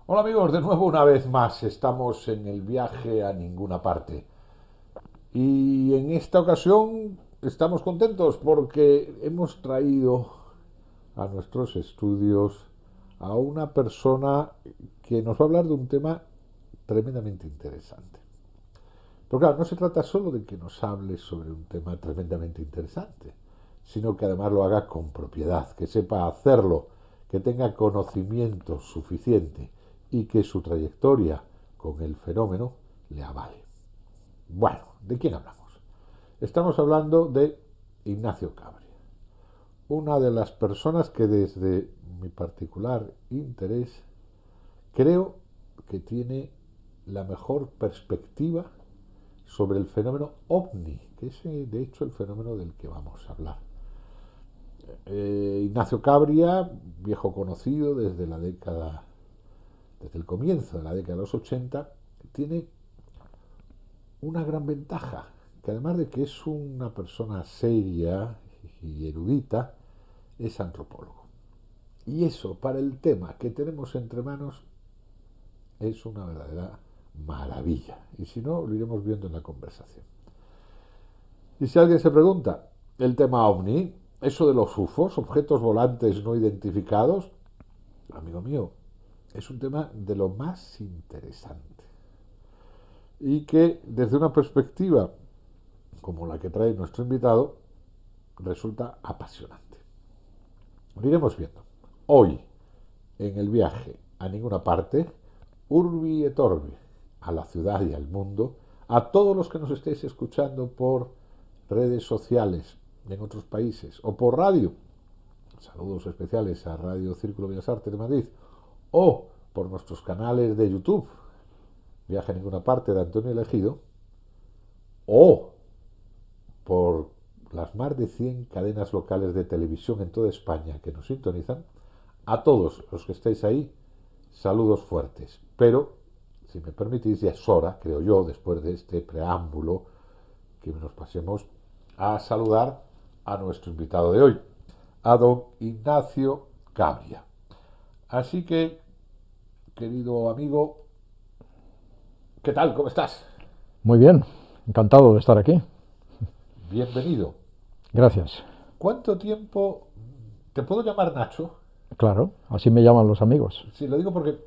Hola amigos, de nuevo una vez más estamos en el viaje a ninguna parte. Y en esta ocasión estamos contentos porque hemos traído a nuestros estudios a una persona que nos va a hablar de un tema tremendamente interesante. Pero claro, no se trata solo de que nos hable sobre un tema tremendamente interesante, sino que además lo haga con propiedad, que sepa hacerlo, que tenga conocimiento suficiente y que su trayectoria con el fenómeno le avale. Bueno, ¿de quién hablamos? Estamos hablando de Ignacio Cabria, una de las personas que desde mi particular interés creo que tiene la mejor perspectiva sobre el fenómeno ovni, que es de hecho el fenómeno del que vamos a hablar. Ignacio Cabria, viejo conocido desde el comienzo de la década de los 80, tiene una gran ventaja, que además de que es una persona seria y erudita, es antropólogo. Y eso, para el tema que tenemos entre manos, es una verdadera maravilla. Y si no, lo iremos viendo en la conversación. Y si alguien se pregunta, el tema ovni, eso de los UFOs, objetos volantes no identificados, amigo mío, es un tema de lo más interesante. Y que desde una perspectiva como la que trae nuestro invitado, resulta apasionante. Lo iremos viendo. Hoy, en el viaje a ninguna parte, urbi et orbi, a la ciudad y al mundo, a todos los que nos estéis escuchando por redes sociales en otros países o por radio, saludos especiales a Radio Círculo Bellas Artes de Madrid, o por nuestros canales de YouTube, Viaje a ninguna parte de Antonio Elegido, o por las más de 100 cadenas locales de televisión en toda España que nos sintonizan, a todos los que estáis ahí, saludos fuertes. Pero, si me permitís, ya es hora, creo yo, después de este preámbulo, que nos pasemos a saludar a nuestro invitado de hoy, a don Ignacio Cabria. Así que, querido amigo, ¿qué tal? ¿Cómo estás? Muy bien, encantado de estar aquí. Bienvenido. Gracias. ¿Cuánto tiempo... ¿Te puedo llamar Nacho? Claro, así me llaman los amigos. Sí, lo digo porque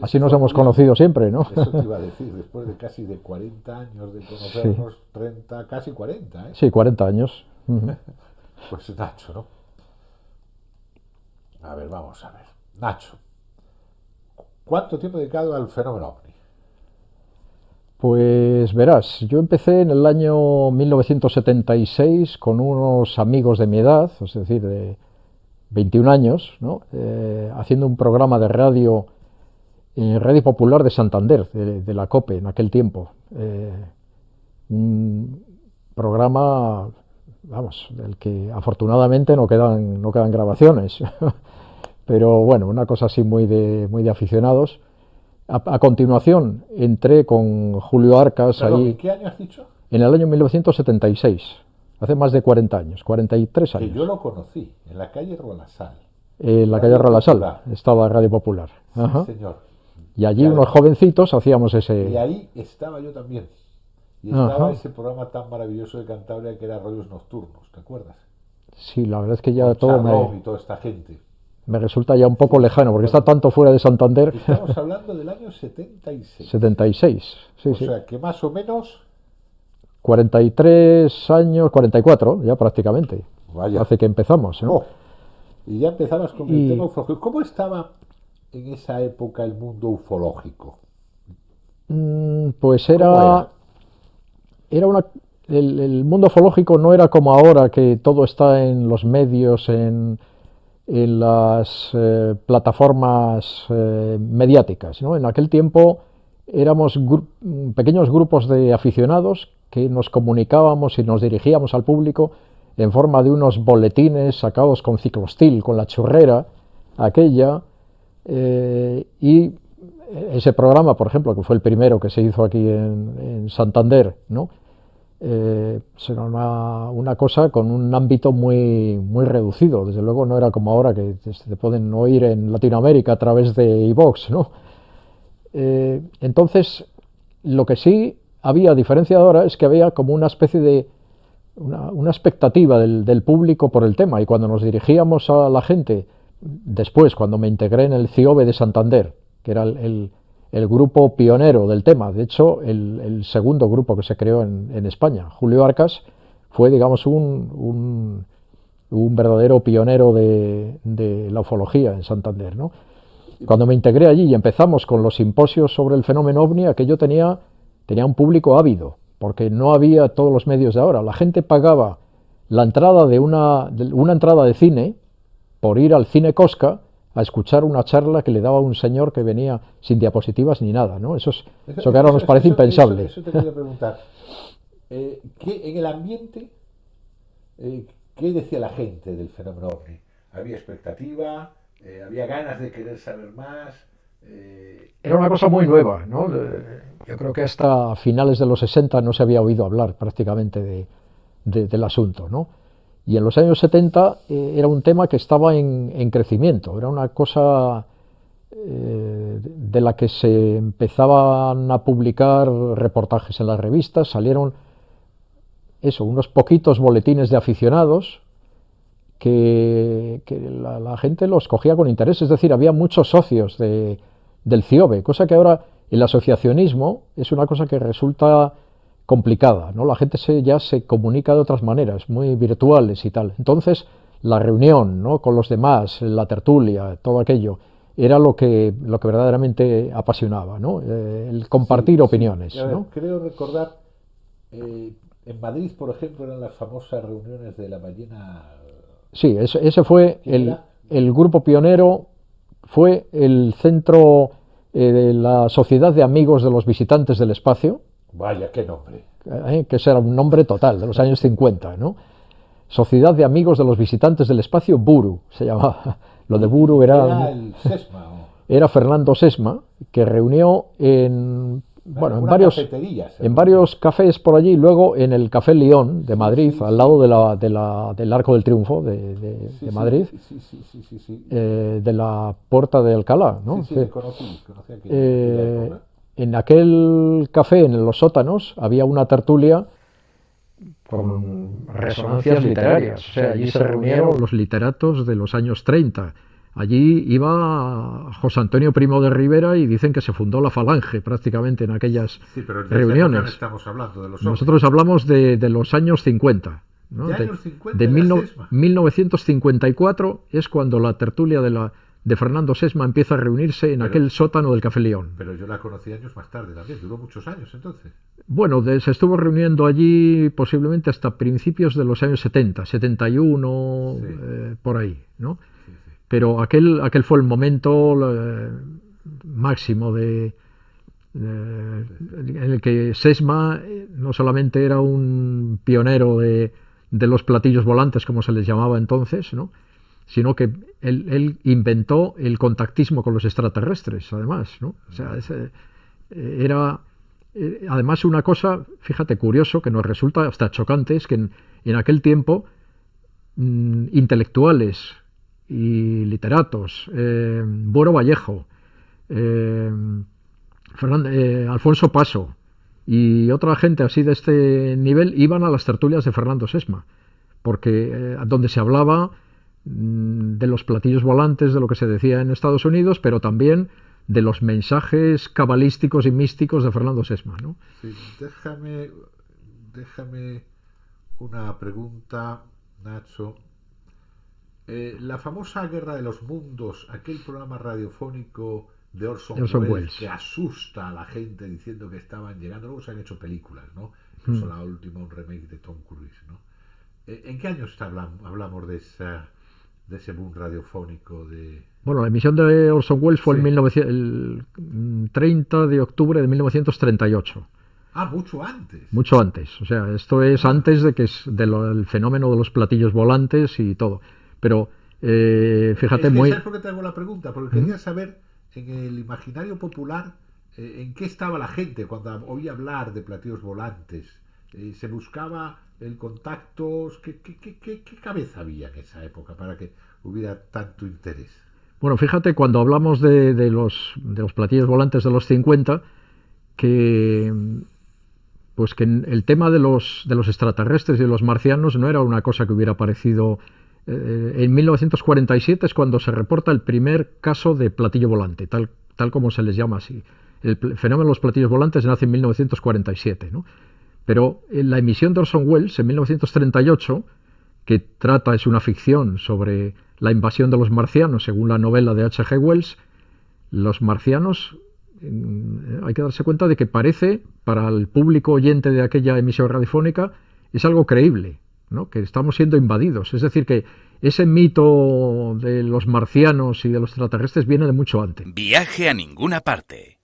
Así nos hemos conocido siempre, ¿no? eso te iba a decir, después de casi de 40 años de Sí, conocernos, 30, casi 40, ¿eh? sí, 40 años. Ujú. Pues Nacho, ¿no? A ver, vamos a ver. Nacho, ¿cuánto tiempo dedicado al fenómeno ovni? Pues verás, yo empecé en el año 1976 con unos amigos de mi edad, es decir, de 21 años, ¿no? Haciendo un programa de radio en Radio Popular de Santander, de la COPE en aquel tiempo. Un programa, vamos, del que afortunadamente no quedan grabaciones, pero bueno, una cosa así muy de aficionados. A continuación entré con Julio Arcas Perdón, ¿en ahí qué año has dicho? en el año 1976, hace más de 40 años, 43 Que yo años. lo conocí, en la calle Rolasal, En la calle Radio Ralasal Popular. estaba Radio Popular. Sí, Ajá. señor. Y allí Que unos además, jovencitos hacíamos y ese... ahí estaba yo también. Y estaba Ajá. ese programa tan maravilloso de Cantabria que era Rollos Nocturnos, ¿te acuerdas? Sí, la verdad es que ya Con todo Charlón y toda esta gente. me resulta ya un poco Sí, lejano, porque está bueno, tanto fuera de Santander. estamos hablando del año 76. 76, sí, O sí. sea que más o menos, 43 años, 44 ya prácticamente, vaya, hace que empezamos, ¿no? oh, y ya empezabas con el tema Y ufológico. ¿Cómo estaba en esa época el mundo ufológico? pues ¿Cómo era? era una... El mundo ufológico no era como ahora, que todo está en los medios, en las plataformas mediáticas, ¿no? En aquel tiempo éramos pequeños grupos de aficionados que nos comunicábamos y nos dirigíamos al público en forma de unos boletines sacados con ciclostil, con la churrera aquella, y ese programa, por ejemplo, que fue el primero que se hizo aquí en Santander, ¿no? Será una cosa con un ámbito muy reducido. Desde luego no era como ahora que te pueden oír en Latinoamérica a través de iVox, ¿no? Entonces, lo que sí había, a diferencia de ahora, es que había como una especie de una expectativa del público por el tema. Y cuando nos dirigíamos a la gente, después, cuando me integré en el CIOBE de Santander, que era el grupo pionero del tema, de hecho, el segundo grupo que se creó en España, Julio Arcas, fue, digamos, un verdadero pionero de la ufología en Santander, ¿no? Cuando me integré allí y empezamos con los simposios sobre el fenómeno ovni, aquello tenía un público ávido, porque no había todos los medios de ahora. La gente pagaba la entrada de una entrada de cine por ir al cine Cosca a escuchar una charla que le daba un señor que venía sin diapositivas ni nada, ¿no? Eso que ahora nos parece impensable. Eso te quería preguntar. En el ambiente, ¿qué decía la gente del fenómeno ovni? ¿Había expectativa? ¿Había ganas de querer saber más? Era una cosa muy nueva, ¿no? Yo creo que hasta finales de los 60 no se había oído hablar prácticamente del asunto, ¿no? Y en los años 70 era un tema que estaba en crecimiento, era una cosa de la que se empezaban a publicar reportajes en las revistas, salieron unos poquitos boletines de aficionados que la gente los cogía con interés, es decir, había muchos socios del CIOBE, cosa que ahora el asociacionismo es una cosa que resulta complicada, ¿no? La gente ya se comunica de otras maneras, muy virtuales y tal. Entonces, la reunión, ¿no?, con los demás, la tertulia, todo aquello, era lo que verdaderamente apasionaba, ¿no? El compartir opiniones. A ver, ¿no? creo recordar, en Madrid, por ejemplo, eran las famosas reuniones de la ballena. Sí, ese fue el grupo pionero, fue el centro de la Sociedad de Amigos de los Visitantes del Espacio. Vaya, qué nombre. Que ese era un nombre total, de los años 50, ¿no? Sociedad de Amigos de los Visitantes del Espacio, Buru, se llamaba. Lo de Buru ¿Era el Sesma? Era Fernando Sesma, que reunió en varios cafés por allí, luego en el Café León de Madrid, al lado del Arco del Triunfo de Madrid, de la Puerta de Alcalá, ¿no? Conocí en aquel café, en los sótanos, había una tertulia con resonancias literarias. O sea, allí se reunieron los literatos de los años 30. Allí iba José Antonio Primo de Rivera y dicen que se fundó la Falange prácticamente en aquellas reuniones. No estamos hablando de los Nosotros hablamos de los años 50. ¿no? De 1954 es cuando la tertulia de Fernando Sesma empieza a reunirse en aquel sótano del Café León. Pero yo la conocí años más tarde también, duró muchos años entonces. Bueno, se estuvo reuniendo allí posiblemente hasta principios de los años 70, 71, por ahí, ¿no? Pero aquel fue el momento máximo en el que Sesma no solamente era un pionero de los platillos volantes, como se les llamaba entonces, ¿no?, sino que él inventó el contactismo con los extraterrestres, además, ¿no? O sea, era además una cosa, fíjate, curioso, que nos resulta hasta chocante, es que en aquel tiempo intelectuales y literatos, Buero Vallejo, Alfonso Paso y otra gente así de este nivel iban a las tertulias de Fernando Sesma, porque donde se hablaba de los platillos volantes, de lo que se decía en Estados Unidos, pero también de los mensajes cabalísticos y místicos de Fernando Sesma, ¿no? Sí, déjame una pregunta, Nacho. La famosa Guerra de los Mundos, aquel programa radiofónico de Orson Welles que asusta a la gente diciendo que estaban llegando, luego se han hecho películas, ¿no? Incluso la última, un remake de Tom Cruise, ¿no? ¿En qué años hablamos de ese boom radiofónico? Bueno, la emisión de Orson Welles fue el 30 de octubre de 1938. Ah, mucho antes. Mucho antes. O sea, esto es antes del fenómeno de los platillos volantes y todo. Pero, fíjate, ¿Sabes por qué te hago la pregunta? Porque quería saber, en el imaginario popular, en qué estaba la gente cuando oía hablar de platillos volantes. ¿Se buscaba el contacto? ¿Qué cabeza había en esa época para que hubiera tanto interés? Bueno, fíjate, cuando hablamos de los platillos volantes de los 50, que pues que el tema de los extraterrestres y de los marcianos no era una cosa que hubiera aparecido. En 1947 es cuando se reporta el primer caso de platillo volante, tal como se les llama así. El fenómeno de los platillos volantes nace en 1947, ¿no? Pero en la emisión de Orson Welles, en 1938, que es una ficción sobre la invasión de los marcianos, según la novela de H.G. Wells, los marcianos, hay que darse cuenta de que parece, para el público oyente de aquella emisión radiofónica, es algo creíble, ¿no? Que estamos siendo invadidos. Es decir, que ese mito de los marcianos y de los extraterrestres viene de mucho antes. Viaje a ninguna parte,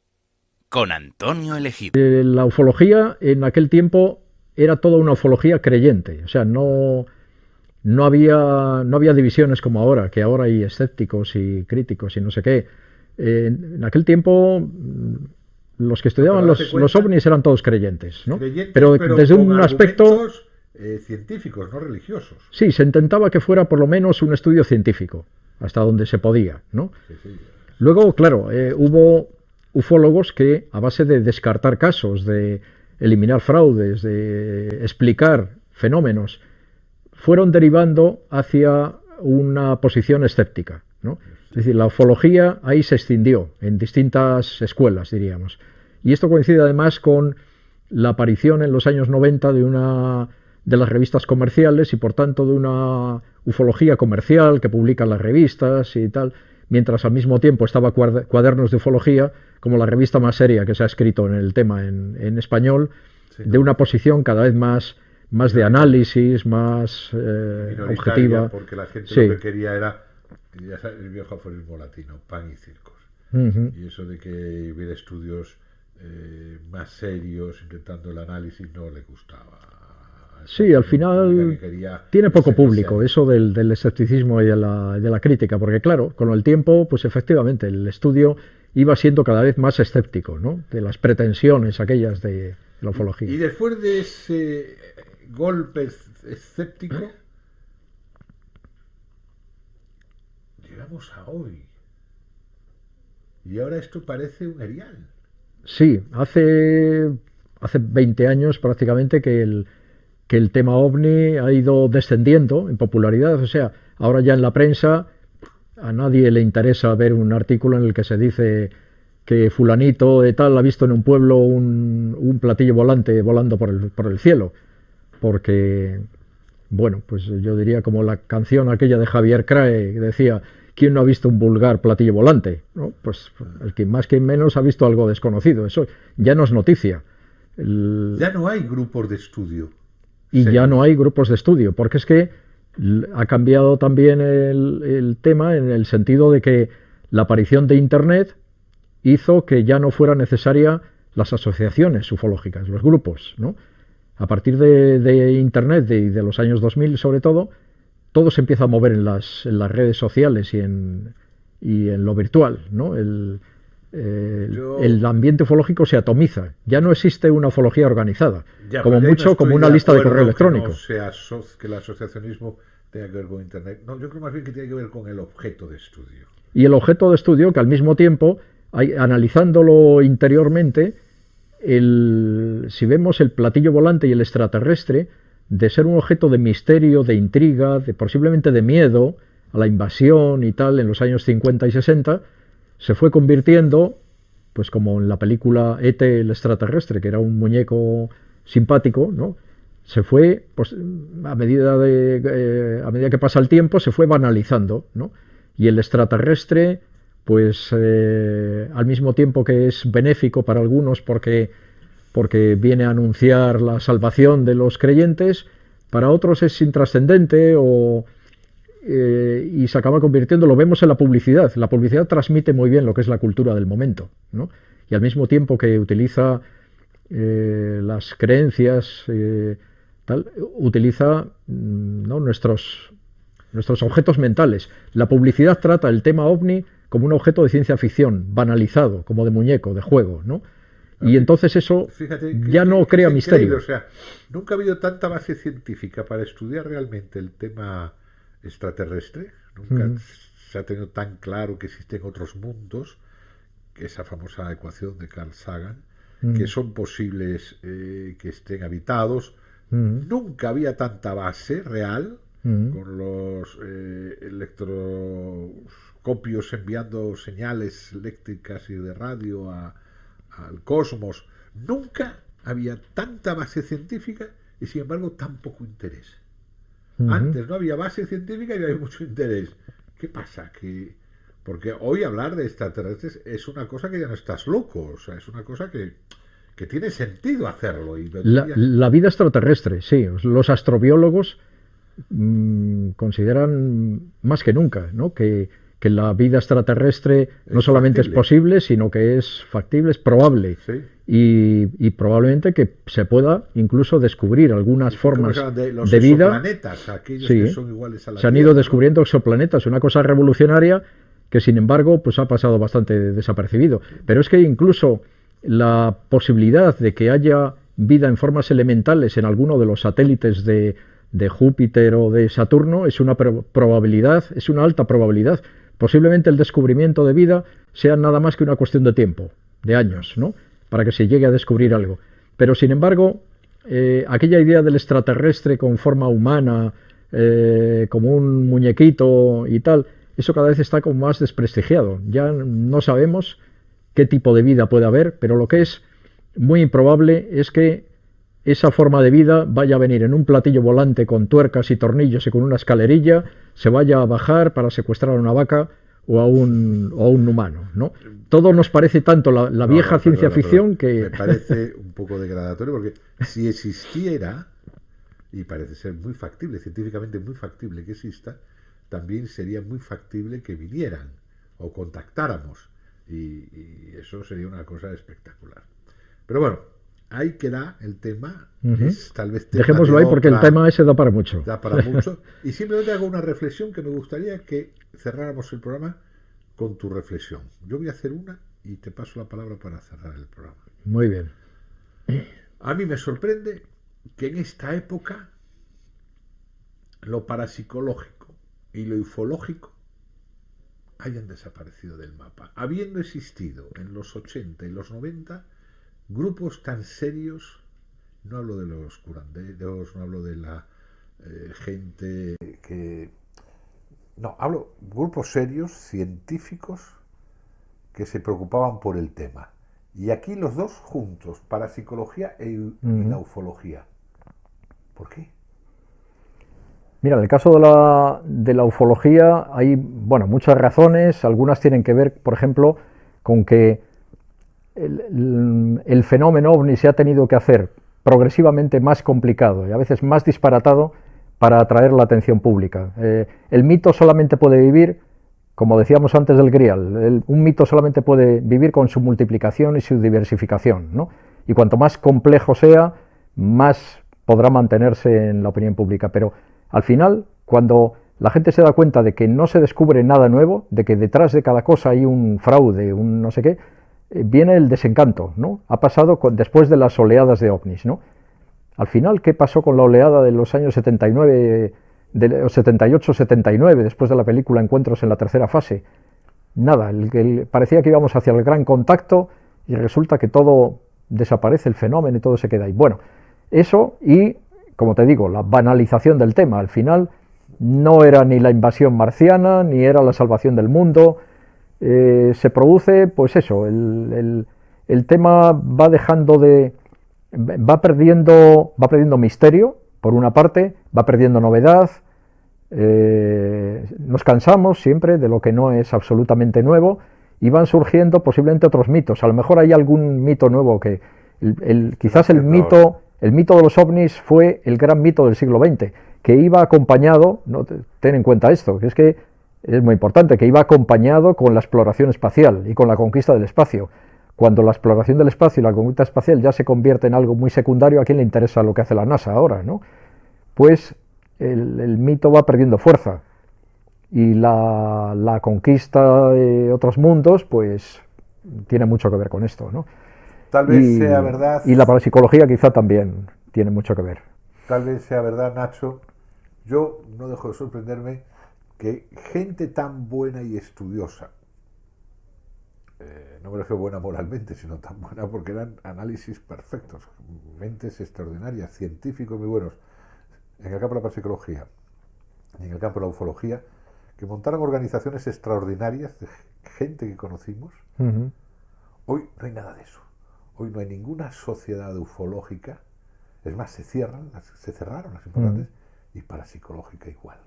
con Antonio Elegido. La ufología en aquel tiempo era toda una ufología creyente, o sea, no había divisiones como ahora, que ahora hay escépticos y críticos y no sé qué. En aquel tiempo los que estudiaban los ovnis eran todos creyentes, ¿no? Pero desde un aspecto científicos, no religiosos. Sí, se intentaba que fuera por lo menos un estudio científico, hasta donde se podía, ¿no? Sí. Luego, claro, hubo ufólogos que, a base de descartar casos, de eliminar fraudes, de explicar fenómenos, fueron derivando hacia una posición escéptica, ¿no? Es decir, la ufología ahí se extendió en distintas escuelas, diríamos. Y esto coincide además con la aparición en los años 90 de las revistas comerciales y por tanto de una ufología comercial que publican las revistas y tal, mientras al mismo tiempo estaba Cuadernos de Ufología, como la revista más seria que se ha escrito en el tema en español, sí, de una posición cada vez más de análisis, más objetiva. Porque la gente sí, lo que quería era, ya sabes, el viejo aforismo latino, pan y circos. Y eso de que hubiera estudios más serios intentando el análisis no le gustaba. Sí, al final tiene poco público eso del escepticismo y de la crítica, porque claro, con el tiempo, pues efectivamente, el estudio iba siendo cada vez más escéptico, ¿no? De las pretensiones aquellas de la ufología. Y después de ese golpe escéptico, llegamos a hoy. Y ahora esto parece un erial. Sí, hace 20 años prácticamente que el tema OVNI ha ido descendiendo en popularidad. O sea, ahora ya en la prensa a nadie le interesa ver un artículo en el que se dice que fulanito de tal ha visto en un pueblo un platillo volante volando por el cielo. Porque, bueno, pues yo diría como la canción aquella de Javier Crae que decía: ¿quién no ha visto un vulgar platillo volante? ¿No? Pues el que más que menos ha visto algo desconocido. Eso ya no es noticia. Ya no hay grupos de estudio. Y ya no hay grupos de estudio, porque es que ha cambiado también el tema en el sentido de que la aparición de Internet hizo que ya no fuera necesaria las asociaciones ufológicas, los grupos, ¿no? A partir de Internet y de los años 2000 sobre todo se empieza a mover en las redes sociales y en lo virtual, ¿no? El ambiente ufológico se atomiza. Ya no existe una ufología organizada, como mucho no como una lista de correo electrónico. Que el asociacionismo tenga que ver con Internet. No, yo creo más bien que tiene que ver con el objeto de estudio. Y el objeto de estudio que al mismo tiempo, analizándolo interiormente, si vemos el platillo volante y el extraterrestre, de ser un objeto de misterio, de intriga, posiblemente de miedo a la invasión y tal, en los años 50 y 60, se fue convirtiendo, pues como en la película E.T. el extraterrestre, que era un muñeco simpático, ¿no? Se fue, pues, a medida que pasa el tiempo, se fue banalizando, ¿no? Y el extraterrestre, pues, al mismo tiempo que es benéfico para algunos porque viene a anunciar la salvación de los creyentes, para otros es intrascendente y se acaba convirtiendo, lo vemos en la publicidad. La publicidad transmite muy bien lo que es la cultura del momento, ¿no? Y al mismo tiempo que utiliza las creencias, utiliza, ¿no?, nuestros objetos mentales. La publicidad trata el tema OVNI como un objeto de ciencia ficción, banalizado, como de muñeco, de juego, ¿no? Y entonces eso ya no crea misterio. O sea, nunca ha habido tanta base científica para estudiar realmente el tema extraterrestre. Nunca se ha tenido tan claro que existen otros mundos, que esa famosa ecuación de Carl Sagan, que son posibles que estén habitados. Nunca había tanta base real, con los electroscopios enviando señales eléctricas y de radio al cosmos. Nunca había tanta base científica y sin embargo tan poco interés. Antes no había base científica y había mucho interés. ¿Qué pasa? Porque hoy hablar de extraterrestres es una cosa que ya no estás loco, o sea, es una cosa que tiene sentido hacerlo. La vida extraterrestre, sí. Los astrobiólogos consideran más que nunca, ¿no?, que la vida extraterrestre no solamente es posible, sino que es factible, es probable. Sí. Y probablemente que se pueda incluso descubrir algunas formas de vida. Aquellos sí, que son iguales a la se han Tierra, ido ¿no? descubriendo exoplanetas, una cosa revolucionaria que sin embargo pues ha pasado bastante desapercibido. Pero es que incluso la posibilidad de que haya vida en formas elementales en alguno de los satélites de Júpiter o de Saturno es una probabilidad, es una alta probabilidad. Posiblemente el descubrimiento de vida sea nada más que una cuestión de tiempo, de años, ¿no?, para que se llegue a descubrir algo. Pero sin embargo, aquella idea del extraterrestre con forma humana, como un muñequito y tal, eso cada vez está como más desprestigiado. Ya no sabemos qué tipo de vida puede haber, pero lo que es muy improbable es que esa forma de vida vaya a venir en un platillo volante con tuercas y tornillos y con una escalerilla, se vaya a bajar para secuestrar a una vaca o a un humano, ¿no? Todo nos parece tanto la vieja ciencia ficción que... Me parece un poco degradatorio, porque si existiera, y parece ser muy factible, científicamente muy factible que exista, también sería muy factible que vinieran o contactáramos, y eso sería una cosa espectacular. Pero bueno, ahí queda el tema. Tal vez dejémoslo ahí porque el tema ese da para mucho. Da para mucho. Y simplemente hago una reflexión que me gustaría que cerráramos el programa con tu reflexión. Yo voy a hacer una y te paso la palabra para cerrar el programa. Muy bien. A mí me sorprende que en esta época lo parapsicológico y lo ufológico hayan desaparecido del mapa, habiendo existido en los 80 y los 90 grupos tan serios. No hablo de los curanderos, no hablo de la gente que... No, hablo de grupos serios, científicos, que se preocupaban por el tema. Y aquí los dos juntos, parapsicología y la ufología. ¿Por qué? Mira, en el caso de la ufología hay, bueno, muchas razones. Algunas tienen que ver, por ejemplo, con que el fenómeno ovni se ha tenido que hacer progresivamente más complicado y a veces más disparatado para atraer la atención pública. El mito solamente puede vivir, como decíamos antes del Grial, un mito solamente puede vivir con su multiplicación y su diversificación, ¿no? Y cuanto más complejo sea, más podrá mantenerse en la opinión pública. Pero al final, cuando la gente se da cuenta de que no se descubre nada nuevo, de que detrás de cada cosa hay un fraude, un no sé qué, viene el desencanto, ¿no? Ha pasado después de las oleadas de ovnis, ¿no? Al final, ¿qué pasó con la oleada de los años 79, de los 78-79, después de la película Encuentros en la tercera fase? Nada, parecía que íbamos hacia el gran contacto y resulta que todo desaparece, el fenómeno y todo se queda ahí. Bueno, eso y, como te digo, la banalización del tema. Al final no era ni la invasión marciana, ni era la salvación del mundo. Se produce, pues eso, el tema va dejando va perdiendo misterio, por una parte, va perdiendo novedad, nos cansamos siempre de lo que no es absolutamente nuevo y van surgiendo posiblemente otros mitos. A lo mejor hay algún mito nuevo que quizás el mito de los ovnis fue el gran mito del siglo XX, que iba acompañado, ten en cuenta esto, que es muy importante, que iba acompañado con la exploración espacial y con la conquista del espacio. Cuando la exploración del espacio y la conquista espacial ya se convierte en algo muy secundario, ¿a quién le interesa lo que hace la NASA ahora, no? Pues el mito va perdiendo fuerza y la conquista de otros mundos, pues tiene mucho que ver con esto, ¿no? Tal vez sea verdad. Y la parapsicología quizá también tiene mucho que ver. Tal vez sea verdad, Nacho. Yo no dejo de sorprenderme que gente tan buena y estudiosa, no me refiero buena moralmente, sino tan buena porque eran análisis perfectos, mentes extraordinarias, científicos muy buenos, en el campo de la parapsicología y en el campo de la ufología, que montaron organizaciones extraordinarias de gente que conocimos. Hoy no hay nada de eso. Hoy no hay ninguna sociedad ufológica. Es más, se cerraron las importantes, y parapsicológica igual.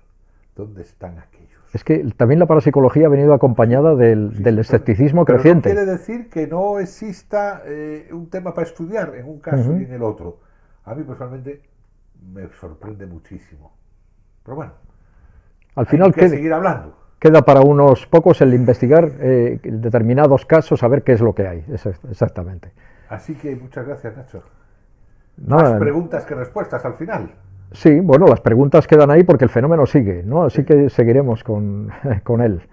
¿Dónde están aquellos? Es que también la parapsicología ha venido acompañada del escepticismo pero creciente. No quiere decir que no exista un tema para estudiar en un caso y en el otro. A mí personalmente me sorprende muchísimo. Pero bueno, al final hay que seguir hablando. Queda para unos pocos el investigar determinados casos, a ver qué es lo que hay, exactamente. Así que muchas gracias, Nacho. Nada, más preguntas que respuestas al final. Sí, bueno, las preguntas quedan ahí porque el fenómeno sigue, ¿no? Así que seguiremos con él.